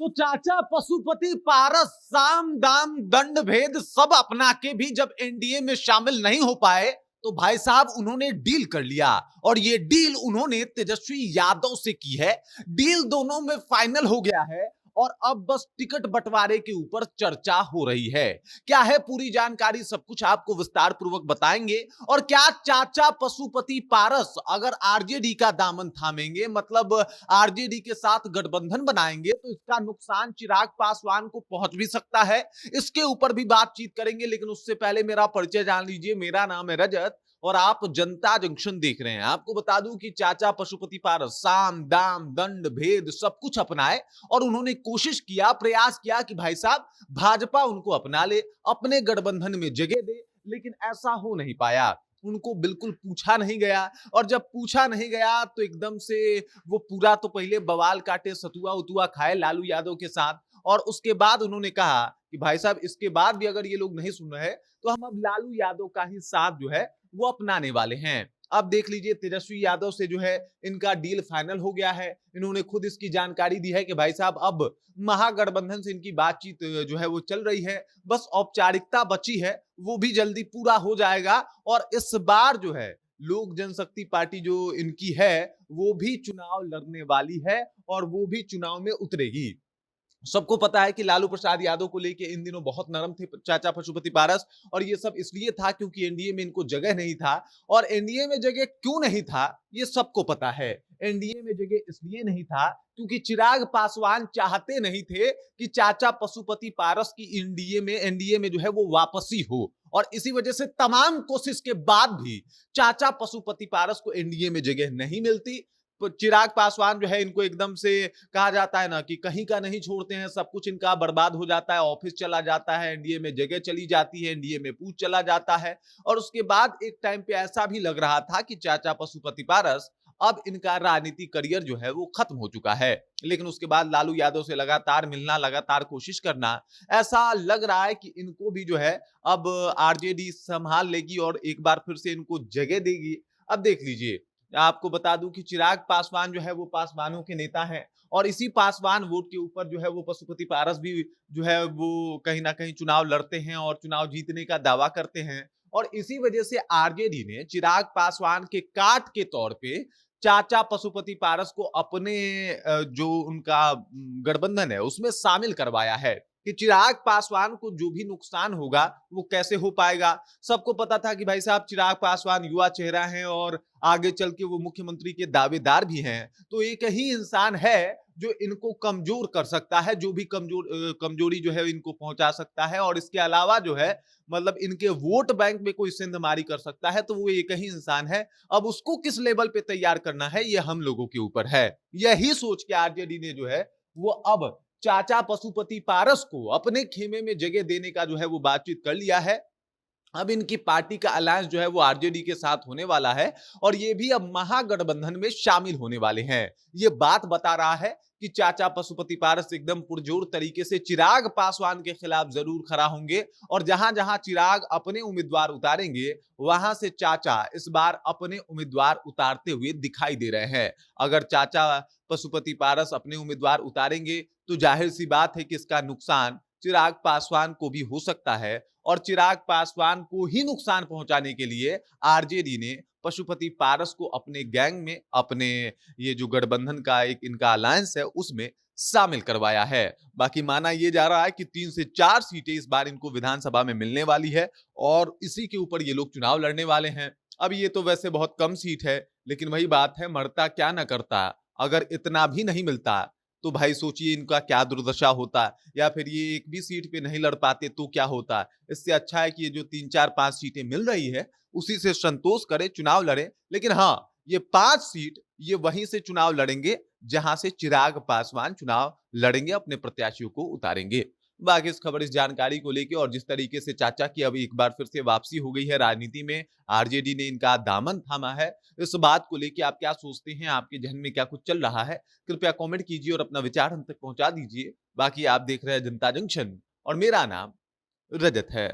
तो चाचा पशुपति पारस साम दाम दंड भेद सब अपना के भी जब एनडीए में शामिल नहीं हो पाए तो भाई साहब उन्होंने डील कर लिया। और ये डील उन्होंने तेजस्वी यादव से की है। डील दोनों में फाइनल हो गया है और अब बस टिकट बंटवारे के ऊपर चर्चा हो रही है। क्या है पूरी जानकारी, सब कुछ आपको विस्तार पूर्वक बताएंगे। और क्या चाचा पशुपति पारस अगर आरजेडी का दामन थामेंगे, मतलब आरजेडी के साथ गठबंधन बनाएंगे, तो इसका नुकसान चिराग पासवान को पहुंच भी सकता है। इसके ऊपर भी बातचीत करेंगे, लेकिन उससे पहले मेरा परिचय जान लीजिए। मेरा नाम है रजत और आप जनता जंक्शन देख रहे हैं। आपको बता दूं कि चाचा पशुपति पारस साम दाम दंड भेद सब कुछ अपनाए और उन्होंने कोशिश किया, प्रयास किया कि भाई साहब भाजपा उनको अपना ले, अपने गठबंधन में जगह दे, लेकिन ऐसा हो नहीं पाया। उनको बिल्कुल पूछा नहीं गया और जब पूछा नहीं गया तो एकदम से वो पूरा तो पहले बवाल काटे, सतुआ उतुआ खाए लालू यादव के साथ। और उसके बाद उन्होंने कहा कि भाई साहब इसके बाद भी अगर ये लोग नहीं सुन रहे तो हम अब लालू यादव का ही साथ जो है वो अपनाने वाले हैं। अब देख लीजिए तेजस्वी यादव से जो है इनका डील फाइनल हो गया है। इन्होंने खुद इसकी जानकारी दी है कि भाई साहब अब महागठबंधन से इनकी बातचीत जो है वो चल रही है, बस औपचारिकता बची है, वो भी जल्दी पूरा हो जाएगा। और इस बार जो है लोक जनशक्ति पार्टी जो इनकी है वो भी चुनाव लड़ने वाली है और वो भी चुनाव में उतरेगी। सबको पता है कि लालू प्रसाद यादव को लेके इन दिनों बहुत नरम थे चाचा पशुपति पारस। और ये सब इसलिए था क्योंकि एनडीए में इनको जगह नहीं था। और एनडीए में जगह क्यों नहीं था ये सबको पता है। एनडीए में जगह इसलिए नहीं था क्योंकि चिराग पासवान चाहते नहीं थे कि चाचा पशुपति पारस की एनडीए में जो है वो वापसी हो। और इसी वजह से तमाम कोशिश के बाद भी चाचा पशुपति पारस को एनडीए में जगह नहीं मिलती। चिराग पासवान जो है इनको एकदम से कहा जाता है ना कि कहीं का नहीं छोड़ते हैं, सब कुछ इनका बर्बाद हो जाता है, ऑफिस चला जाता है, एनडीए में जगह चली जाती है, एनडीए में पूछ चला जाता है। और उसके बाद एक टाइम पे ऐसा भी लग रहा था कि चाचा पशुपति पारस अब इनका राजनीतिक करियर जो है वो खत्म हो चुका है। लेकिन उसके बाद लालू यादव से लगातार मिलना, लगातार कोशिश करना, ऐसा लग रहा है कि इनको भी जो है अब आरजेडी संभाल लेगी और एक बार फिर से इनको जगह देगी। अब देख लीजिए, आपको बता दूं कि चिराग पासवान जो है वो पासवानों के नेता हैं और इसी पासवान वोट के ऊपर जो है वो पशुपति पारस भी जो है वो कहीं ना कहीं चुनाव लड़ते हैं और चुनाव जीतने का दावा करते हैं। और इसी वजह से आरजेडी ने चिराग पासवान के काट के तौर पे चाचा पशुपति पारस को अपने जो उनका गठबंधन है उसमें शामिल करवाया है कि चिराग पासवान को जो भी नुकसान होगा वो कैसे हो पाएगा। सबको पता था कि भाई साहब चिराग पासवान युवा चेहरा है और आगे चल के वो मुख्यमंत्री के दावेदार भी हैं। तो एक ही इंसान है जो इनको कमजोर कर सकता है, जो भी कमजोरी जो है इनको पहुंचा सकता है। और इसके अलावा जो है मतलब इनके वोट बैंक में कोई सेंधमारी कर सकता है, तो वो एक ही इंसान है। अब उसको किस लेवल पे तैयार करना है ये हम लोगों के ऊपर है। यही सोच के आरजेडी ने जो है वो अब चाचा पशुपति पारस को अपने खेमे में जगह देने का जो है वो बातचीत कर लिया है। अब इनकी पार्टी का अलायंस जो है वो आरजेडी के साथ होने वाला है और ये भी अब महागठबंधन में शामिल होने वाले हैं। ये बात बता रहा है कि चाचा पशुपति पारस एकदम पुरजोर तरीके से चिराग पासवान के खिलाफ जरूर खड़ा होंगे और जहां जहां चिराग अपने उम्मीदवार उतारेंगे वहां से चाचा इस बार अपने उम्मीदवार उतारते हुए दिखाई दे रहे हैं। अगर चाचा पशुपति पारस अपने उम्मीदवार उतारेंगे तो जाहिर सी बात है कि इसका नुकसान चिराग पासवान को भी हो सकता है। और चिराग पासवान को ही नुकसान पहुंचाने के लिए आरजेडी ने पशुपति पारस को अपने गैंग में, अपने ये जो गठबंधन का एक इनका अलायंस है उसमें शामिल करवाया है। बाकी माना यह जा रहा है कि 3 से 4 सीटें इस बार इनको विधानसभा में मिलने वाली है और इसी के ऊपर ये लोग चुनाव लड़ने वाले हैं। अब ये तो वैसे बहुत कम सीट है, लेकिन वही बात है, मरता क्या ना करता। अगर इतना भी नहीं मिलता तो भाई सोचिए इनका क्या दुर्दशा होता, या फिर ये एक भी सीट पे नहीं लड़ पाते तो क्या होता। इससे अच्छा है कि ये जो 3 4 5 सीटें मिल रही है उसी से संतोष करे, चुनाव लड़े। लेकिन हाँ, ये 5 सीट ये वहीं से चुनाव लड़ेंगे जहां से चिराग पासवान चुनाव लड़ेंगे, अपने प्रत्याशियों को उतारेंगे। बाकी इस खबर, इस जानकारी को लेके और जिस तरीके से चाचा की अब एक बार फिर से वापसी हो गई है राजनीति में, आरजेडी ने इनका दामन थामा है, इस बात को लेके आप क्या सोचते हैं, आपके जहन में क्या कुछ चल रहा है, कृपया कमेंट कीजिए और अपना विचार हम तक पहुंचा दीजिए। बाकी आप देख रहे हैं जनता जंक्शन और मेरा नाम रजत है।